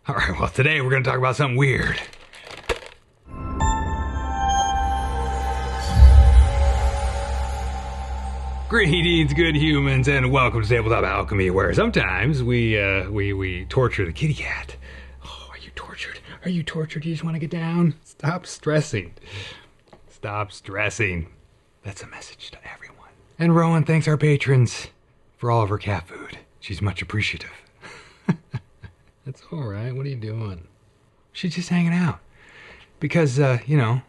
All right, well, today we're going to talk about something weird. Greetings, good humans, and welcome to Tabletop Alchemy, where sometimes we torture the kitty cat. Oh, are you tortured? Are you tortured? You just want to get down? Stop stressing. Stop stressing. That's a message to everyone. And Rowan thanks our patrons for all of her cat food. She's much appreciative. That's all right. What are you doing? She's just hanging out. Because, you know,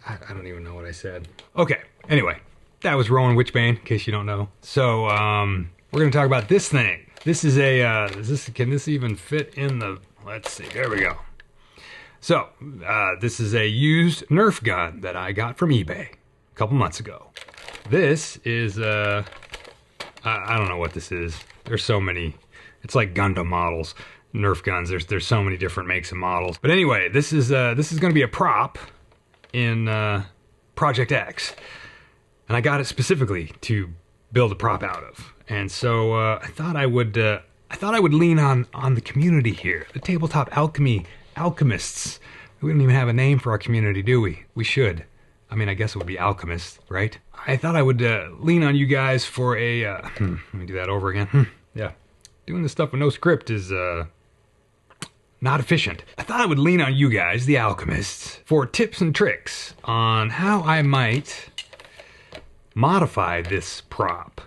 I don't even know what I said. Okay, anyway, that was Rowan Witchbane, in case you don't know. So, we're going to talk about this thing. This is a, can this even fit in the, let's see, there we go. So, this is a used NERF gun that I got from eBay a couple months ago. This is, I don't know what this is. There's so many, it's like Gundam models, NERF guns. There's so many different makes and models. But anyway, this is going to be a prop in Project X, and I got it specifically to build a prop out of. And so I thought I would lean on the community here, the Tabletop Alchemy alchemists. We don't even have a name for our community, do we? We should. I mean, I guess it would be alchemists, right? I thought I would lean on you guys for a. Let me do that over again. Yeah, doing this stuff with no script is not efficient. I thought I would lean on you guys, the alchemists, for tips and tricks on how I might modify this prop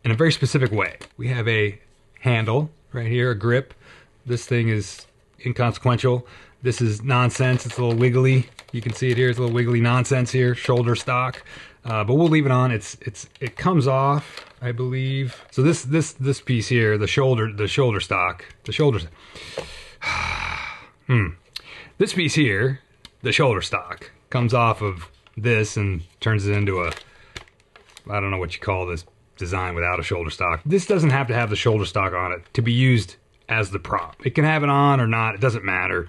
in a very specific way. We have a handle right here, a grip. This thing is inconsequential. This is nonsense. It's a little wiggly. You can see it here. It's a little wiggly nonsense here. Shoulder stock, but we'll leave it on. It comes off, I believe. So this piece here, the shoulder stock, the shoulders. This piece here, the shoulder stock, comes off of this and turns it into a, I don't know what you call this design without a shoulder stock. This doesn't have to have the shoulder stock on it to be used as the prop. It can have it on or not, it doesn't matter.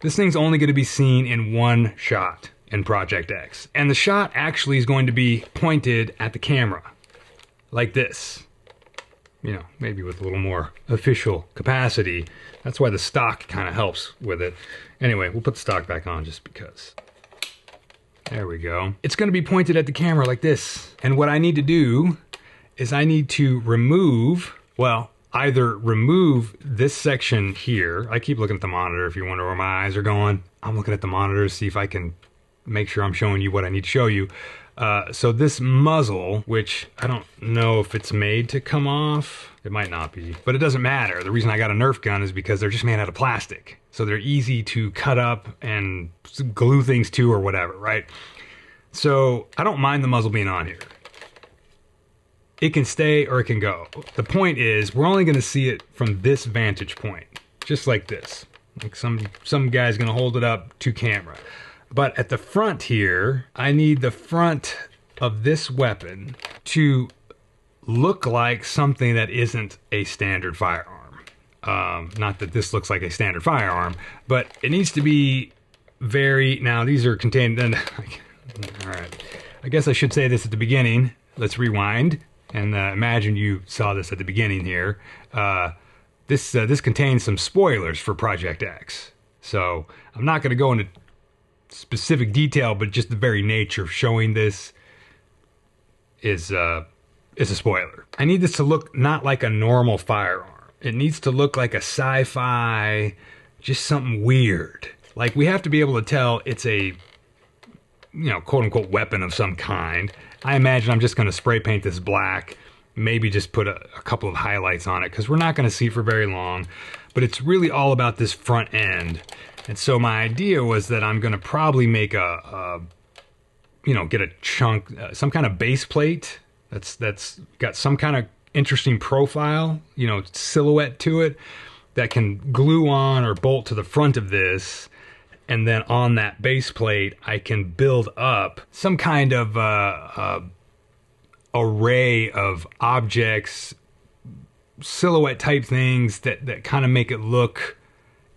This thing's only going to be seen in one shot in Project X. And the shot actually is going to be pointed at the camera, like this. You know, maybe with a little more official capacity. That's why the stock kind of helps with it. Anyway, we'll put the stock back on just because. There we go. It's going to be pointed at the camera like this. And what I need to do is I need to remove, well, either remove this section here. I keep looking at the monitor if you wonder where my eyes are going. I'm looking at the monitor to see if I can make sure I'm showing you what I need to show you. So this muzzle, which I don't know if it's made to come off. It might not be, but it doesn't matter. The reason I got a NERF gun is because they're just made out of plastic. So they're easy to cut up and glue things to or whatever, right? So I don't mind the muzzle being on here. It can stay or it can go. The point is, we're only gonna see it from this vantage point, just like this. Like some guy's gonna hold it up to camera. But at the front here, I need the front of this weapon to look like something that isn't a standard firearm. Not that this looks like a standard firearm, but it needs to be very, now these are contained, all right. I guess I should say this at the beginning. Let's rewind and imagine you saw this at the beginning here. This contains some spoilers for Project X. So I'm not gonna go into specific detail, but just the very nature of showing this is a spoiler. I need this to look not like a normal firearm. It needs to look like a sci-fi, just something weird. Like we have to be able to tell it's a, you know, quote unquote weapon of some kind. I imagine I'm just going to spray paint this black, maybe just put a couple of highlights on it because we're not going to see for very long, but it's really all about this front end. And so my idea was that I'm going to probably make you know, get a chunk, some kind of base plate that's got some kind of interesting profile, you know, silhouette to it that can glue on or bolt to the front of this. And then on that base plate, I can build up some kind of array of objects, silhouette type things that kind of make it look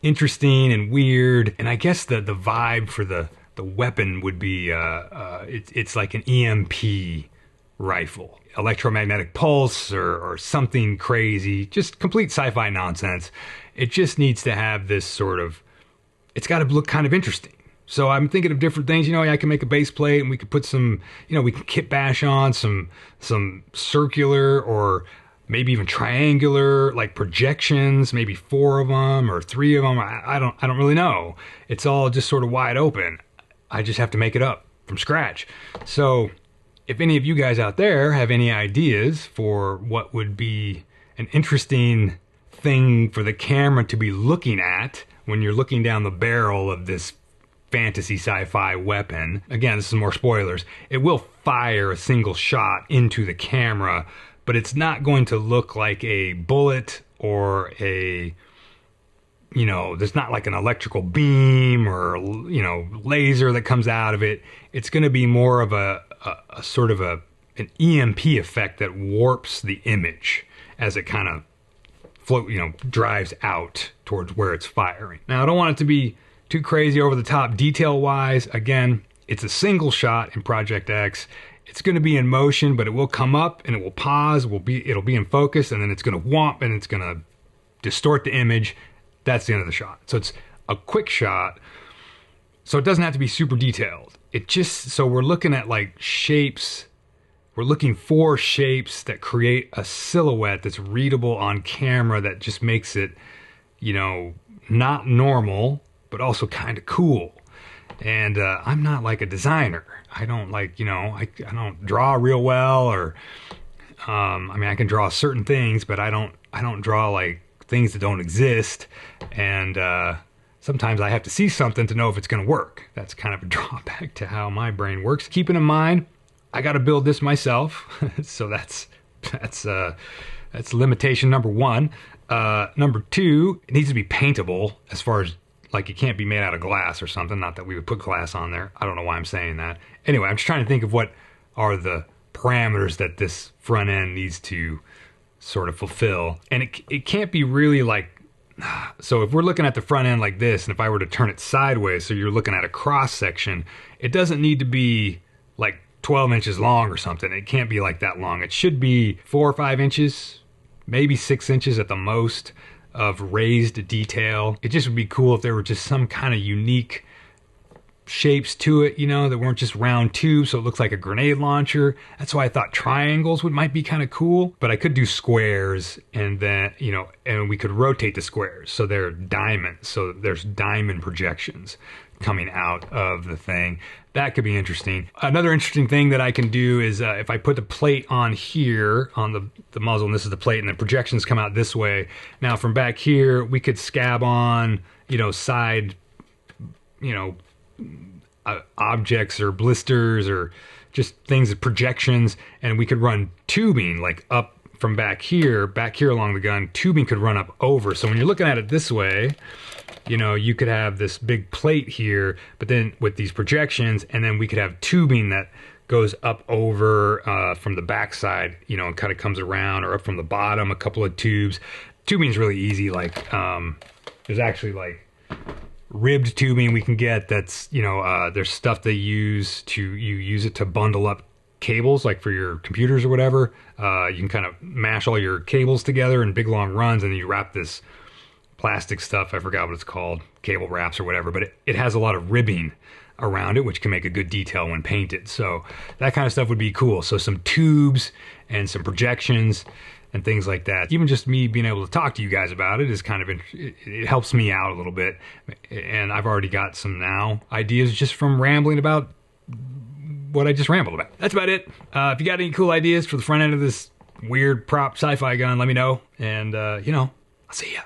interesting and weird. And I guess the vibe for the weapon would be it's like an EMP rifle. Electromagnetic pulse or something crazy, just complete sci-fi nonsense. It just needs to have this sort of, it's got to look kind of interesting. So I'm thinking of different things. I can make a base plate and we could put some, we can kit bash on some circular or maybe even triangular like projections, maybe 4 of them or 3 of them. I don't really know. It's all just sort of wide open. I just have to make it up from scratch. So if any of you guys out there have any ideas for what would be an interesting thing for the camera to be looking at when you're looking down the barrel of this fantasy sci-fi weapon, again, this is more spoilers, it will fire a single shot into the camera, but it's not going to look like a bullet or a, there's not like an electrical beam or, laser that comes out of it. It's going to be more of a sort of an EMP effect that warps the image as it kind of drives out towards where it's firing. Now, I don't want it to be too crazy over the top detail wise. Again, it's a single shot in Project X. It's going to be in motion, but it will come up and it will pause. It'll be in focus, and then it's going to whomp and it's going to distort the image. That's the end of the shot. So it's a quick shot. So it doesn't have to be super detailed. So we're looking at like shapes. We're looking for shapes that create a silhouette that's readable on camera that just makes it, not normal, but also kind of cool. And I'm not like a designer. I don't like, I don't draw real well, or I can draw certain things, but I don't draw like things that don't exist. And sometimes I have to see something to know if it's going to work. That's kind of a drawback to how my brain works. Keeping in mind, I got to build this myself, so that's limitation number 1. Number 2, it needs to be paintable, as far as like it can't be made out of glass or something. Not that we would put glass on there. I don't know why I'm saying that. Anyway, I'm just trying to think of what are the parameters that this front end needs to sort of fulfill. And it can't be really like, so if we're looking at the front end like this, and if I were to turn it sideways, so you're looking at a cross section, it doesn't need to be like 12 inches long or something. It can't be like that long. It should be 4 or 5 inches, maybe 6 inches at the most, of raised detail. It just would be cool if there were just some kind of unique shapes to it, that weren't just round tubes, so it looks like a grenade launcher. That's why I thought triangles might be kind of cool. But I could do squares, and then, and we could rotate the squares so they're diamonds. So there's diamond projections coming out of the thing. That could be interesting. Another interesting thing that I can do is if I put the plate on here, on the muzzle, and this is the plate, and the projections come out this way. Now from back here, we could scab on, side, objects or blisters or just things, projections, and we could run tubing like up from back here along the gun. Tubing could run up over. So when you're looking at it this way, you could have this big plate here, but then with these projections, and then we could have tubing that goes up over from the backside, and kind of comes around, or up from the bottom, a couple of tubes. Tubing is really easy. Like there's actually like ribbed tubing we can get. That's there's stuff they use it to bundle up cables, like for your computers or whatever. You can kind of mash all your cables together in big long runs, and then you wrap this plastic stuff, I forgot what it's called, cable wraps or whatever, but it has a lot of ribbing around it, which can make a good detail when painted. So that kind of stuff would be cool. So some tubes and some projections and things like that. Even just me being able to talk to you guys about it is kind of, it helps me out a little bit. And I've already got some ideas just from rambling about what I just rambled about. That's about it. If you got any cool ideas for the front end of this weird prop sci-fi gun, let me know. And, I'll see ya.